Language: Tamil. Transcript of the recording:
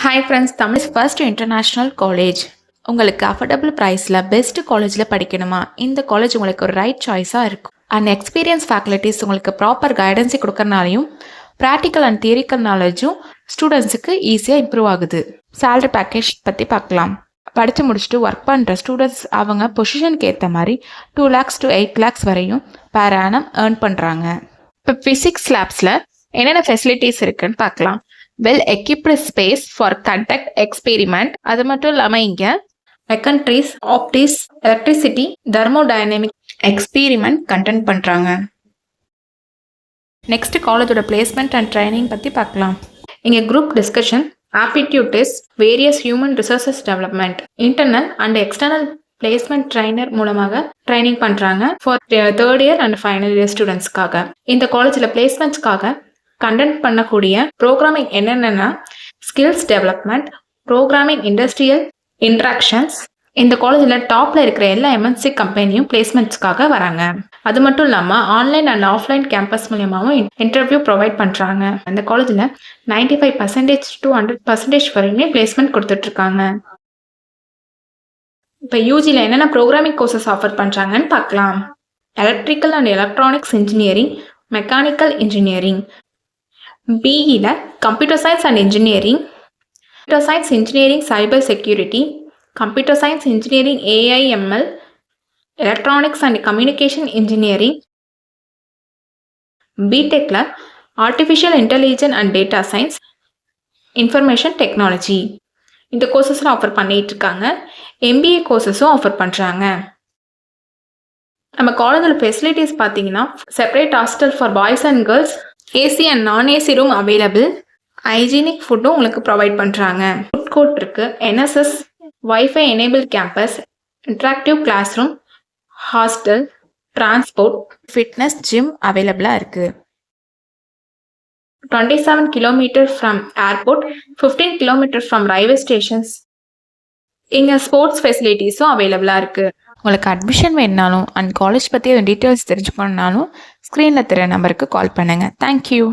Hi friends, Tamil first international college. உங்களுக்கு அஃபோர்டபுள் ப்ரைஸில் பெஸ்ட் காலேஜில் படிக்கணுமா? இந்த காலேஜ் உங்களுக்கு ஒரு ரைட் சாய்ஸாக இருக்கும். அண்ட் எக்ஸ்பீரியன்ஸ் ஃபேக்கல்ட்டிஸ் உங்களுக்கு ப்ராப்பர் கைடன்ஸை கொடுக்கறனாலையும் ப்ராக்டிக்கல் அண்ட் தியரிக்கல் நாலேஜும் ஸ்டூடெண்ட்ஸுக்கு ஈஸியாக இம்ப்ரூவ் ஆகுது. சேலரி பேக்கேஜ் பற்றி பார்க்கலாம். படித்து முடிச்சுட்டு ஒர்க் பண்ணுற ஸ்டூடெண்ட்ஸ் அவங்க பொசிஷனுக்கு ஏற்ற மாதிரி 2 lakhs to 8 lakhs வரையும் per annum ஏர்ன் பண்ணுறாங்க. இப்போ ஃபிசிக்ஸ் லேப்ஸில் என்னென்ன ஃபெசிலிட்டிஸ் இருக்குன்னு பார்க்கலாம். Well equipped space for conduct experiment. அது மட்டும் இல்லாமல் இங்கே mechanics, optics, electricity, thermodynamic experiment conduct பண்ணுறாங்க. நெக்ஸ்ட் காலேஜோட பிளேஸ்மெண்ட் அண்ட் ட்ரைனிங் பற்றி பார்க்கலாம். இங்கே group discussion, aptitude test, various human resources development, internal and external placement trainer மூலமாக ட்ரைனிங் பண்ணுறாங்க for 3rd year and final year ஸ்டூடெண்ட்ஸ்க்காக. இந்த காலேஜில் பிளேஸ்மெண்ட்ஸ்க்காக கண்டக்ட் பண்ணக்கூடிய ப்ரோக்ராமிங் என்னென்னா skills development, programming, industrial interactions. இந்த காலேஜில் டாப்பில் இருக்கிற எல்லா MNC கம்பெனியும் பிளேஸ்மெண்ட்ஸ்க்காக வராங்க. அது மட்டும் இல்லாமல் ஆன்லைன் அண்ட் ஆஃப்லைன் கேம்பஸ் மூலியமாகவும் இன்டர்வியூ ப்ரொவைட் பண்ணுறாங்க. இந்த காலேஜில் 95% to 100% வரையுமே பிளேஸ்மெண்ட் கொடுத்துட்ருக்காங்க. இப்போ யூஜியில் என்னென்ன ப்ரோக்ராமிங் கோர்சஸ் ஆஃபர் பண்ணுறாங்கன்னு பார்க்கலாம். Electrical and electronics engineering, mechanical engineering. பிஇல computer science and engineering, computer science engineering cyber security, computer science engineering AI/ML, electronics and communication engineering. பிடெக்கில் artificial intelligence and data science, information technology. இந்த கோர்சஸ்லாம் ஆஃபர் பண்ணிகிட்டு இருக்காங்க. MBA கோர்சஸும் ஆஃபர் பண்ணுறாங்க. நம்ம காலேஜில் ஃபெசிலிட்டிஸ் பார்த்தீங்கன்னா separate hostel for boys and girls, AC and நான்-AC ரூம் அவைலபிள், ஹைஜீனிக் ஃபுட்டும் உங்களுக்கு ப்ரொவைட் பண்ணுறாங்க. ஃபுட் கோர்ட் இருக்குது, NSS, wifi enable campus, interactive class room, hostel, transport, fitness gym அவைலபிளாக இருக்குது. 27 kilometers from airport, 15 kilometers from railway stations. இங்கே ஸ்போர்ட்ஸ் ஃபெசிலிட்டிஸும் அவைலபிளாக இருக்குது. உங்களுக்கு அட்மிஷன் வேணுனாலும் அண்ட் காலேஜ் பற்றி டீட்டெயில்ஸ் தெரிஞ்சுக்கணுன்னாலும் ஸ்க்ரீனில் தெரிய நம்பருக்கு கால் பண்ணுங்கள். தேங்க்யூ.